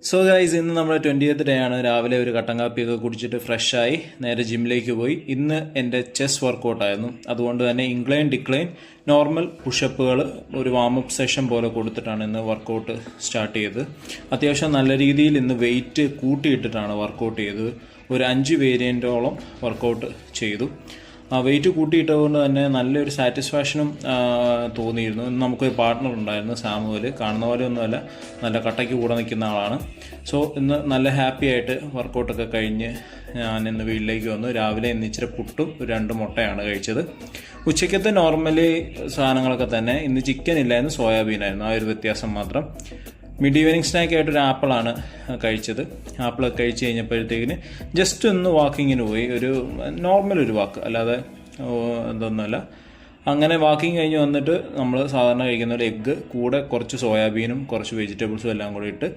So guys, ഇന്ന് നമ്മുടെ 20th day ആണ്. രാവിലെ ഒരു കട്ടൻ കാപ്പിയൊക്കെ കുടിച്ചിട്ട് ഫ്രഷായി നേരെ ജിമ്മിലേക്ക് പോയി. ഇന്ന് എൻ്റെ ചെസ് വർക്കൗട്ടായിരുന്നു. അതുകൊണ്ട് തന്നെ ഇൻക്ലൈൻ ഡിക്ലൈൻ നോർമൽ പുഷപ്പുകൾ ഒരു വാമപ്പ് സെഷൻ പോലെ കൊടുത്തിട്ടാണ് ഇന്ന് വർക്കൗട്ട് സ്റ്റാർട്ട് ചെയ്തത്. അത്യാവശ്യം നല്ല രീതിയിൽ ഇന്ന് വെയിറ്റ് കൂട്ടിയിട്ടിട്ടാണ് വർക്കൗട്ട് ചെയ്തത്. ഒരു 5 വേരിയൻറ്റോളം വർക്കൗട്ട് ചെയ്തു. വെയിറ്റ് കൂട്ടിയിട്ടതുകൊണ്ട് തന്നെ നല്ലൊരു സാറ്റിസ്ഫാക്ഷനും തോന്നിയിരുന്നു. ഇന്ന് നമുക്കൊരു പാർട്ട്ണർ ഉണ്ടായിരുന്നു, സാമുവൽ. കാണുന്ന പോലെ ഒന്നുമല്ല, നല്ല കട്ടയ്ക്ക് കൂടെ നിൽക്കുന്ന ആളാണ്. സോ ഇന്ന് നല്ല ഹാപ്പി ആയിട്ട് വർക്കൗട്ടൊക്കെ കഴിഞ്ഞ് ഞാൻ ഇന്ന് വീട്ടിലേക്ക് വന്നു. രാവിലെ ഇന്ന് ഇച്ചിരി പുട്ടും 2 മുട്ടയാണ് കഴിച്ചത്. ഉച്ചയ്ക്കത്തെ നോർമലി സാധനങ്ങളൊക്കെ തന്നെ. ഇന്ന് ചിക്കൻ ഇല്ലായിരുന്നു, സോയാബീനായിരുന്നു. ആ ഒരു വ്യത്യാസം മാത്രം. മിഡ് ഈവനിങ് സ്നാക്കായിട്ട് ഒരു ആപ്പിളാണ് കഴിച്ചത്. ആപ്പിളൊക്കെ കഴിച്ച് കഴിഞ്ഞപ്പോഴത്തേക്കിന് ജസ്റ്റ് ഒന്ന് വാക്കിങ്ങിന് പോയി. ഒരു നോർമൽ ഒരു വാക്ക്, അല്ലാതെ എന്തൊന്നുമല്ല. അങ്ങനെ വാക്കിങ് കഴിഞ്ഞ് വന്നിട്ട് നമ്മൾ സാധാരണ കഴിക്കുന്ന ഒരു എഗ്ഗ് കൂടെ കുറച്ച് സോയാബീനും കുറച്ച് വെജിറ്റബിൾസും എല്ലാം കൂടി ഇട്ട്